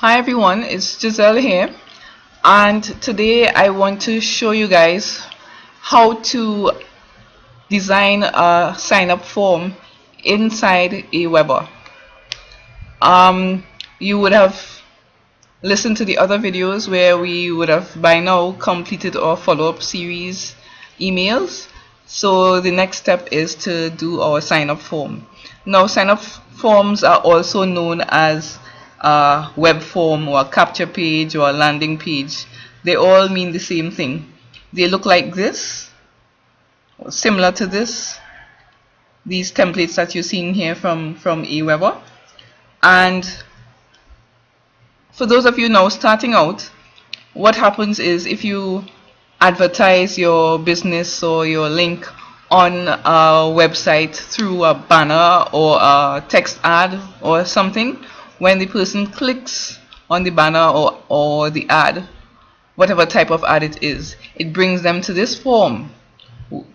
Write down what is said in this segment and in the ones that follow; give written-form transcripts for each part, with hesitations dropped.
Hi everyone, it's Giselle here, and today I want to show you guys how to design a sign up form inside Aweber. You would have listened to the other videos where we would have by now completed our follow-up series emails. So the next step is to do our sign up form. Now, sign up forms are also known as a web form or a capture page or a landing page. They all mean the same thing. They look like this, or similar to this, these templates that you're seeing here from Aweber. And for those of you now starting out, what happens is if you advertise your business or your link on a website through a banner or a text ad or something, when the person clicks on the banner or the ad, whatever type of ad it is, it brings them to this form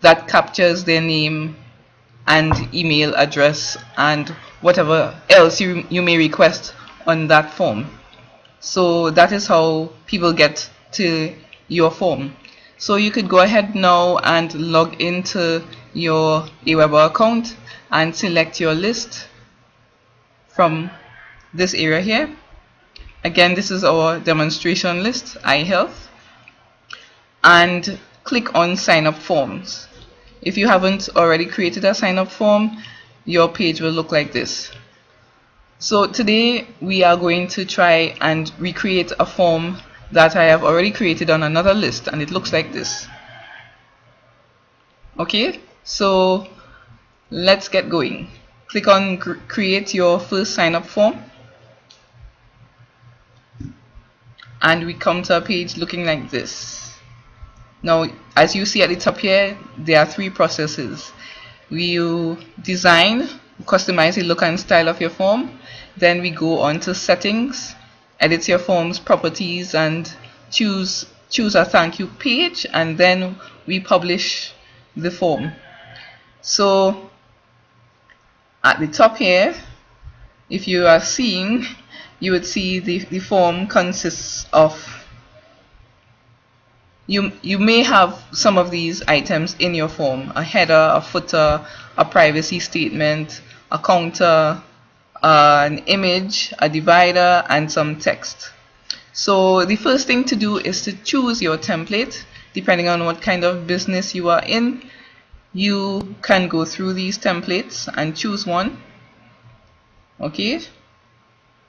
that captures their name and email address and whatever else you may request on that form. So that is how people get to your form. So you could go ahead now and log into your Aweber account and select your list from this area here. Again, this is our demonstration list, iHealth, and click on sign up forms. If you haven't already created a sign up form, your page will look like this. So today we are going to try and recreate a form that I have already created on another list, and it looks like this. Okay, so let's get going. Click on create your first sign up form, and we come to a page looking like this. Now, as you see at the top here, there are three processes. We design, customize the look and style of your form. Then we go on to settings, edit your form's properties, and choose a thank you page, and then we publish the form. So at the top here, if you are seeing, you would see the form consists of, you may have some of these items in your form: a header, a footer, a privacy statement, a counter, an image, a divider, and some text. So the first thing to do is to choose your template. Depending on what kind of business you are in, you can go through these templates and choose one. Okay,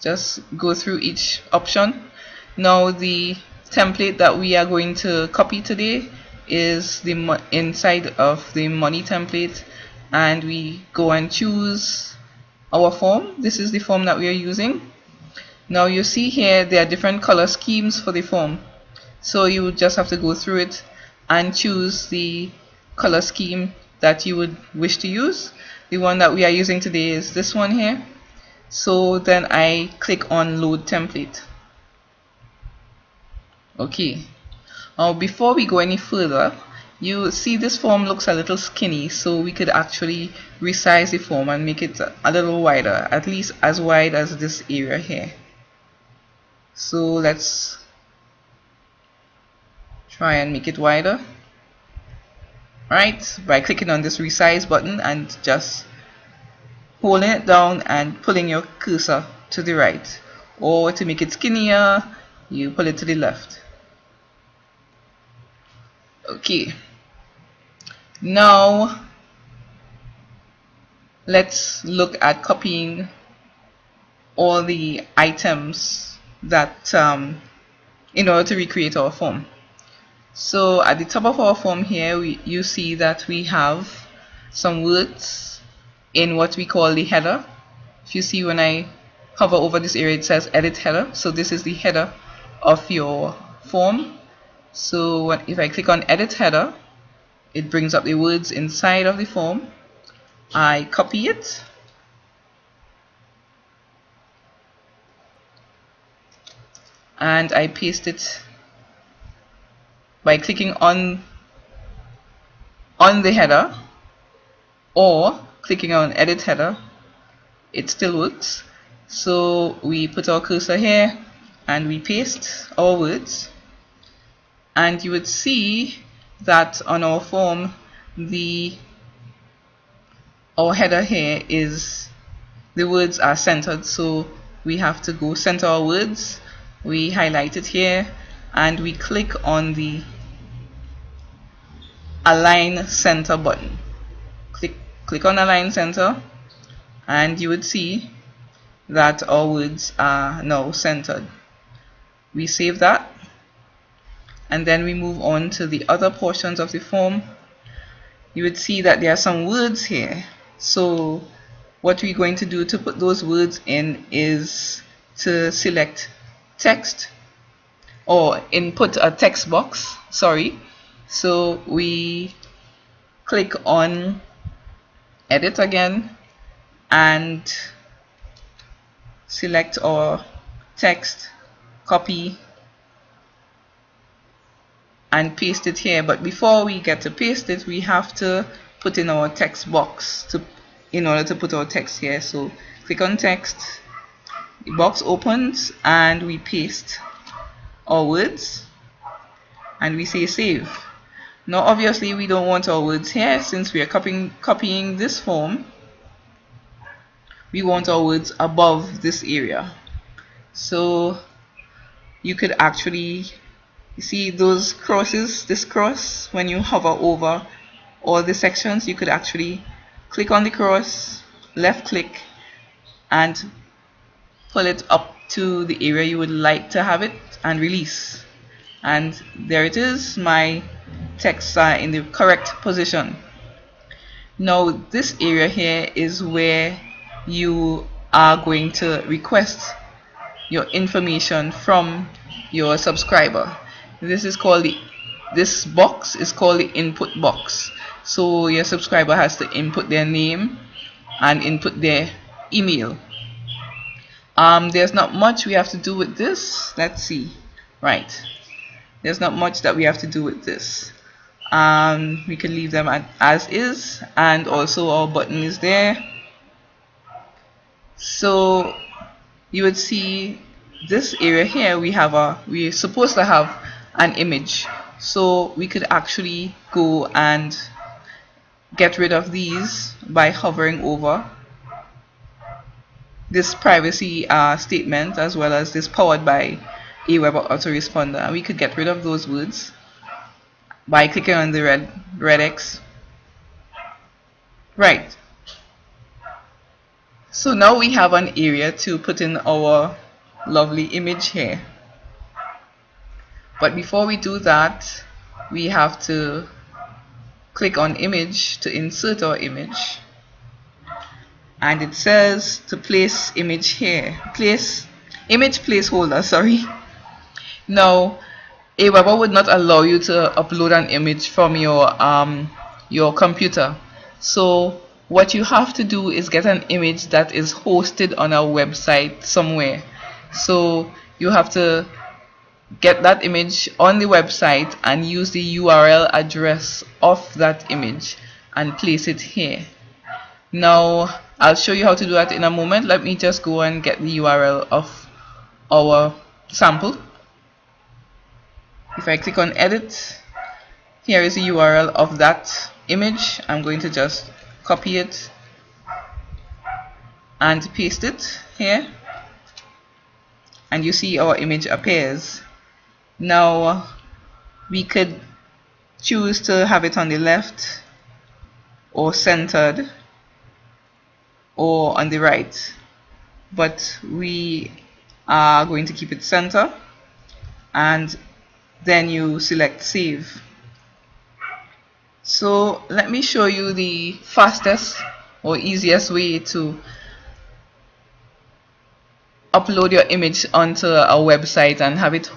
just go through each option. Now, the template that we are going to copy today is the inside of the money template, and we go and choose our form. This is the form that we are using. Now you see here there are different color schemes for the form, so you would just have to go through it and choose the color scheme that you would wish to use. The one that we are using today is this one here. So then I click on load template. Okay, now before we go any further, you see this form looks a little skinny, so we could actually resize the form and make it a little wider, at least as wide as this area here. So let's try and make it wider, right, by clicking on this resize button and just holding it down and pulling your cursor to the right, or to make it skinnier, you pull it to the left. Okay, now let's look at copying all the items that in order to recreate our form. So at the top of our form here, you see that we have some words in what we call the header. If you see, when I hover over this area, it says edit header. So this is the header of your form. So if I click on edit header, it brings up the words inside of the form. I copy it, and I paste it by clicking on the header or clicking on edit header. It still works. So we put our cursor here and we paste our words, and you would see that on our form our header here is the words are centered, so we have to go center our words. We highlight it here and we click on the align center button. Click on align center and you would see that our words are now centered. We save that and then we move on to the other portions of the form. You would see that there are some words here. So what we're going to do to put those words in is to select text or input a text box, sorry. So we click on edit again and select our text, copy and paste it here. But before we get to paste it, we have to put in our text box in order to put our text here. So click on text, the box opens and we paste our words and we say save. Now obviously we don't want our words here since we are copying this form. We want our words above this area. So you could actually see those crosses, this cross, when you hover over all the sections, you could actually click on the cross, left click and pull it up to the area you would like to have it and release. And there it is, my texts are in the correct position. Now this area here is where you are going to request your information from your subscriber. This box is called the input box. So your subscriber has to input their name and input their email. There's not much we have to do with this. Let's see. Right. There's not much that we have to do with this. We can leave them as is, and also our button is there. So you would see this area here, we're supposed to have an image. So we could actually go and get rid of these by hovering over this privacy statement, as well as this powered by Aweber autoresponder, and we could get rid of those words by clicking on the red X. Right. So now we have an area to put in our lovely image here. But before we do that, we have to click on image to insert our image. And it says to place image here. Place image placeholder, sorry. Now Aweber would not allow you to upload an image from your computer. So what you have to do is get an image that is hosted on a website somewhere. So you have to get that image on the website and use the URL address of that image and place it here. Now I'll show you how to do that in a moment. Let me just go and get the URL of our sample. If I click on edit, here is the URL of that image. I'm going to just copy it and paste it here, and you see our image appears. Now we could choose to have it on the left or centered or on the right, but we are going to keep it center, and then you select save. So let me show you the fastest or easiest way to upload your image onto a website and have it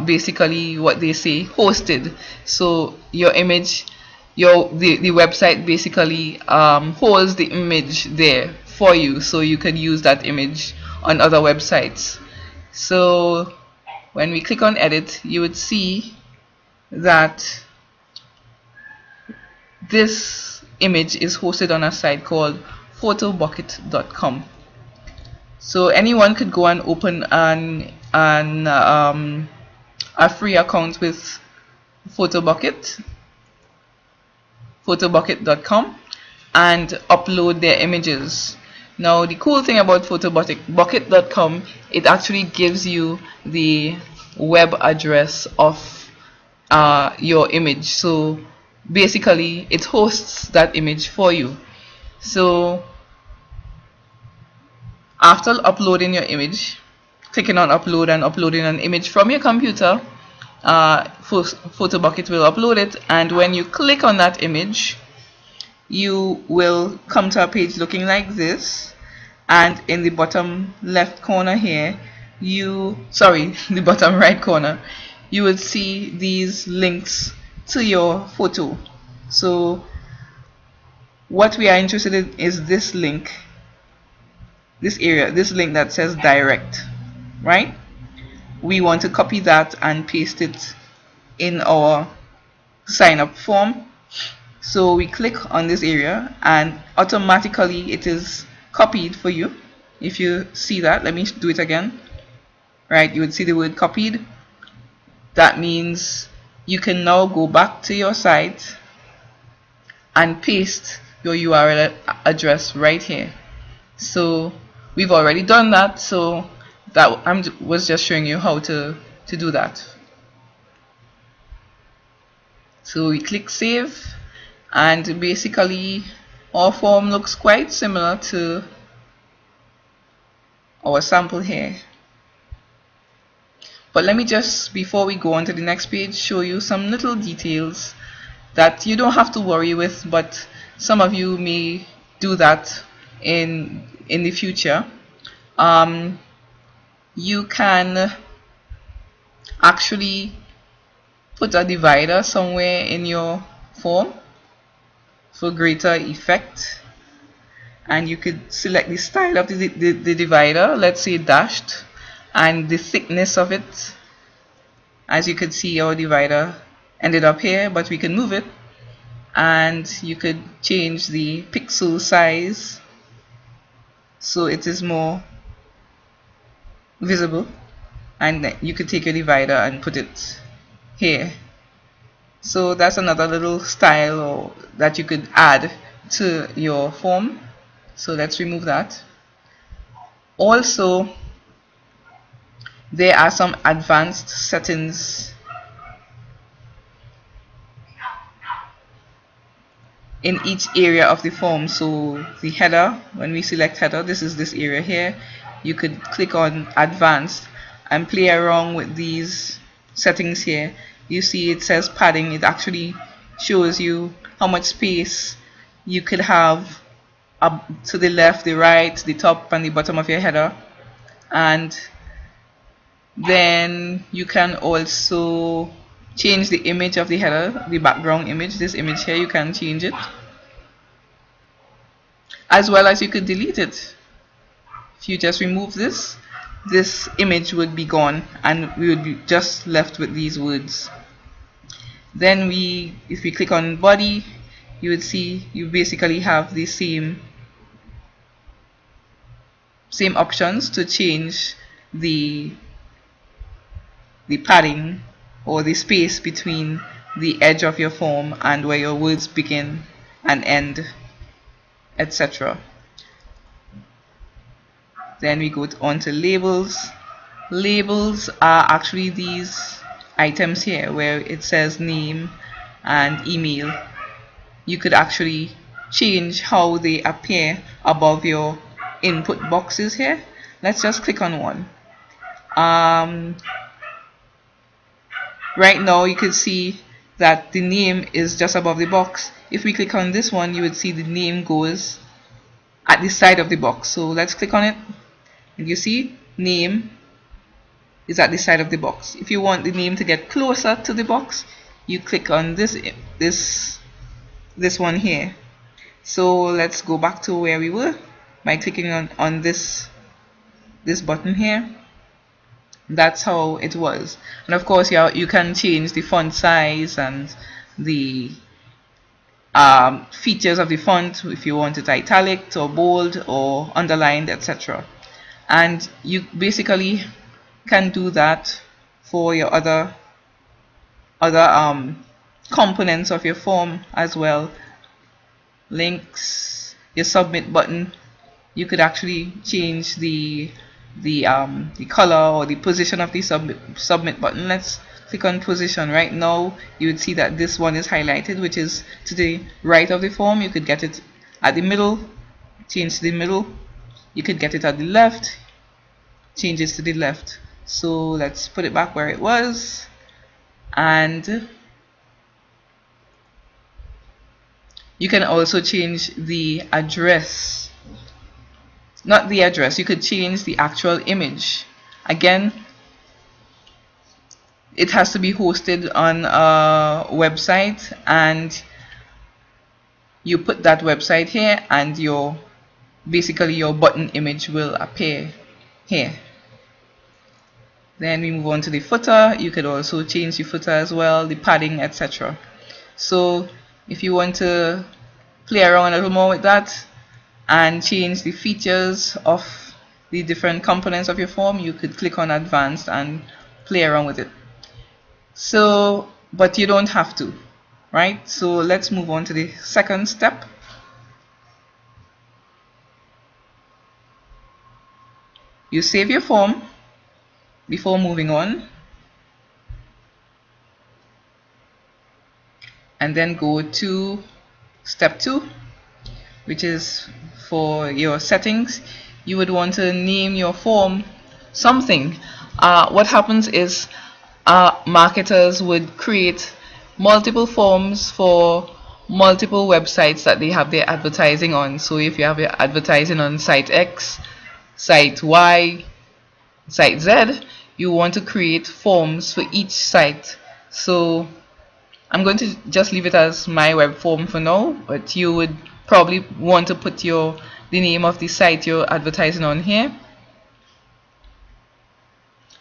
basically what they say hosted. So your image, the website basically holds the image there for you, so you can use that image on other websites. So when we click on edit, you would see that this image is hosted on a site called photobucket.com. So anyone could go and open an a free account with photobucket.com, and upload their images. Now the cool thing about photobucket.com, it actually gives you the web address of your image. So basically it hosts that image for you. So after uploading your image, clicking on upload and uploading an image from your computer, Photobucket will upload it, and when you click on that image, you will come to a page looking like this, and in the bottom left corner here, the bottom right corner, you will see these links to your photo. So what we are interested in is this link, this link that says direct, right? We want to copy that and paste it in our sign up form. So we click on this area and automatically it is copied for you. If you see that, let me do it again. Right, you would see the word copied. That means you can now go back to your site and paste your URL address right here. So we've already done that, so that I was just showing you how to do that. So we click save, and basically our form looks quite similar to our sample here. But let me just, before we go on to the next page, show you some little details that you don't have to worry with, but some of you may do that in the future. You can actually put a divider somewhere in your form for greater effect, and you could select the style of the divider, let's say dashed, and the thickness of it. As you could see, our divider ended up here, but we can move it, and you could change the pixel size so it is more visible, and you could take your divider and put it here. So that's another little style that you could add to your form. So let's remove that. Also, there are some advanced settings in each area of the form. So the header, when we select header, this is this area here, you could click on advanced and play around with these settings here. You see it says padding. It actually shows you how much space you could have up to the left, the right, the top and the bottom of your header. And then you can also change the image of the header, the background image, this image here, you can change it, as well as you could delete it. If you just remove this image would be gone and we would be just left with these words. Then if we click on body, you would see you basically have the same options to change the padding or the space between the edge of your form and where your words begin and end, etc. Then we go on to labels. Labels are actually these items here where it says name and email. You could actually change how they appear above your input boxes here. Let's just click on one. Right now you could see that the name is just above the box. If we click on this one, you would see the name goes at the side of the box. So let's click on it, and you see name is at the side of the box. If you want the name to get closer to the box, you click on this one here. So let's go back to where we were by clicking on this button here. That's how it was. And of course you can change the font size and the features of the font, if you want it italic or bold or underlined, etc. And you basically can do that for your other components of your form as well. Links, your submit button, you could actually change the color or the position of the submit button. Let's click on position. Right now you would see that this one is highlighted, which is to the right of the form. You could get it at the middle, change to the middle. You could get it at the left, change it to the left. So let's put it back where it was, and you can also change the address. Not the address, you could change the actual image. Again, it has to be hosted on a website, and you put that website here, and basically your button image will appear here. Then we move on to the footer. You could also change the footer as well, the padding, etc. So if you want to play around a little more with that and change the features of the different components of your form, you could click on advanced and play around with it. So, but you don't have to, right? So let's move on to the second step. You save your form before moving on, and then go to step 2, which is for your settings. You would want to name your form something. What happens is marketers would create multiple forms for multiple websites that they have their advertising on. So if you have your advertising on site X, site Y, site Z, you want to create forms for each site. So I'm going to just leave it as my web form for now, but you would probably want to put the name of the site you're advertising on here,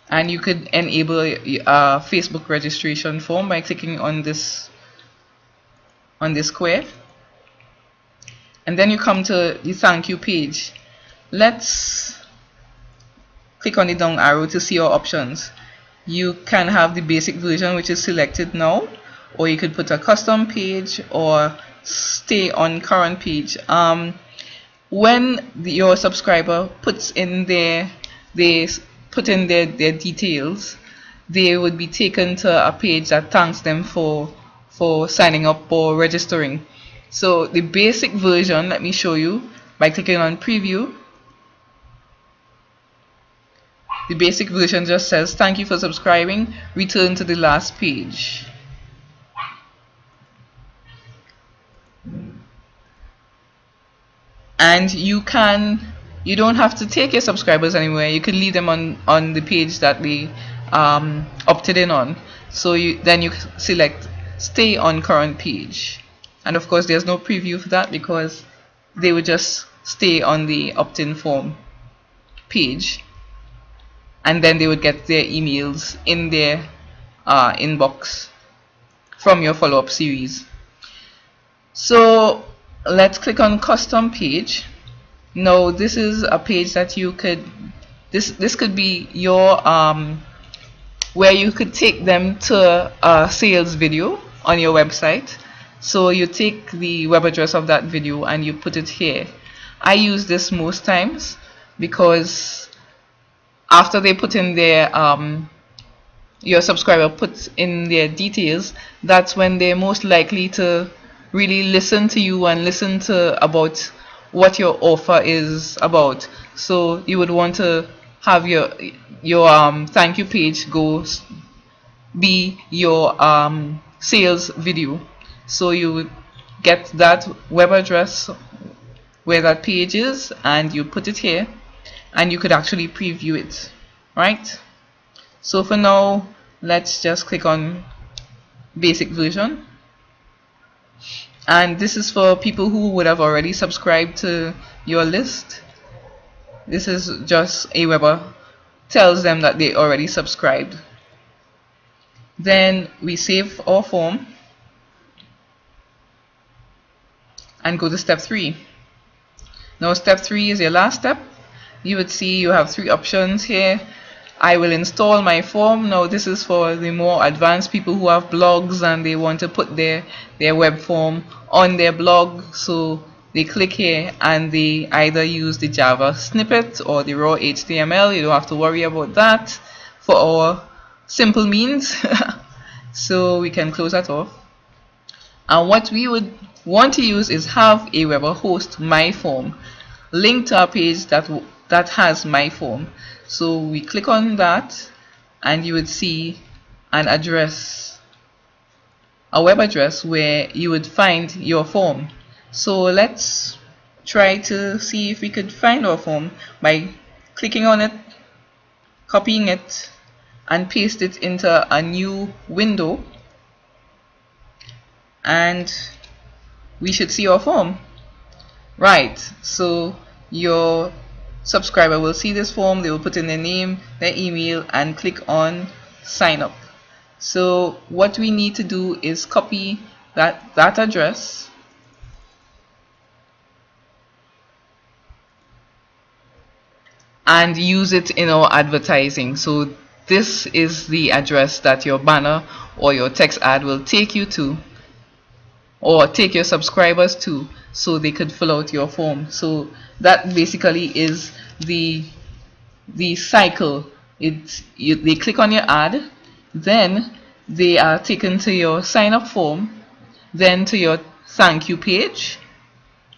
and you could enable a Facebook registration form by clicking on this square, and then you come to the thank you page. Let's click on the down arrow to see your options. You can have the basic version, which is selected now, or you could put a custom page or stay on current page. When your subscriber puts in their details, they would be taken to a page that thanks them for signing up or registering. So the basic version, let me show you by clicking on preview. The basic version just says thank you for subscribing, return to the last page. And you don't have to take your subscribers anywhere. You can leave them on the page that they opted in on. So then you select stay on current page, and of course there's no preview for that because they would just stay on the opt-in form page, and then they would get their emails in their inbox from your follow-up series. So let's click on custom page. Now this is a page that you could this could be your where you could take them to a sales video on your website. So you take the web address of that video and you put it here. I use this most times because after they put in their your subscriber puts in their details, that's when they're most likely to really listen to you and listen to about what your offer is about. So you would want to have your thank you page be your sales video. So you would get that web address where that page is, and you put it here, and you could actually preview it, right? So for now, let's just click on basic version, and this is for people who would have already subscribed to your list. This is just Aweber tells them that they already subscribed. Then we save our form and go to step 3. Now step 3 is your last step. You would see you have 3 options here. I will install my form. Now this is for the more advanced people who have blogs and they want to put their web form on their blog. So they click here and they either use the Java snippet or the raw HTML. You don't have to worry about that for our simple means. So we can close that off. And what we would want to use is have Aweber host my form, link to a page that has my form. So we click on that and you would see an address, a web address where you would find your form. So let's try to see if we could find our form by clicking on it, copying it, and paste it into a new window, and we should see our form. Right, so your subscriber will see this form, they will put in their name, their email, and click on sign up. So what we need to do is copy that address and use it in our advertising. So this is the address that your banner or your text ad will take you to, or take your subscribers to, so they could fill out your form. So that basically is the cycle. They click on your ad, then they are taken to your sign up form, then to your thank you page,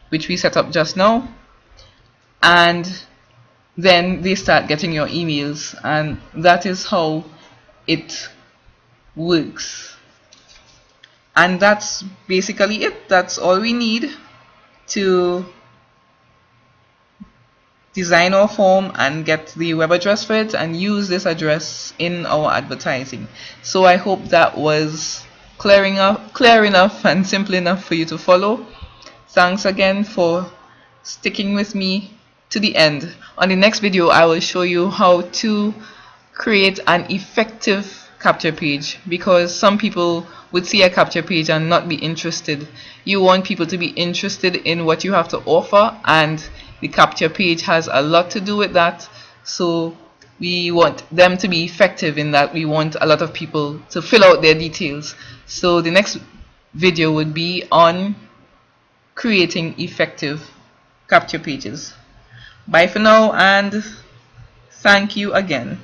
which we set up just now, and then they start getting your emails, and that is how it works. And that's basically it. That's all we need to design our form and get the web address for it and use this address in our advertising. So I hope that was clear enough and simple enough for you to follow. Thanks again for sticking with me to the end. On the next video, I will show you how to create an effective capture page, because some people would see a capture page and not be interested. You want people to be interested in what you have to offer, and the capture page has a lot to do with that. So we want them to be effective in that. We want a lot of people to fill out their details. So the next video would be on creating effective capture pages. Bye for now, and thank you again.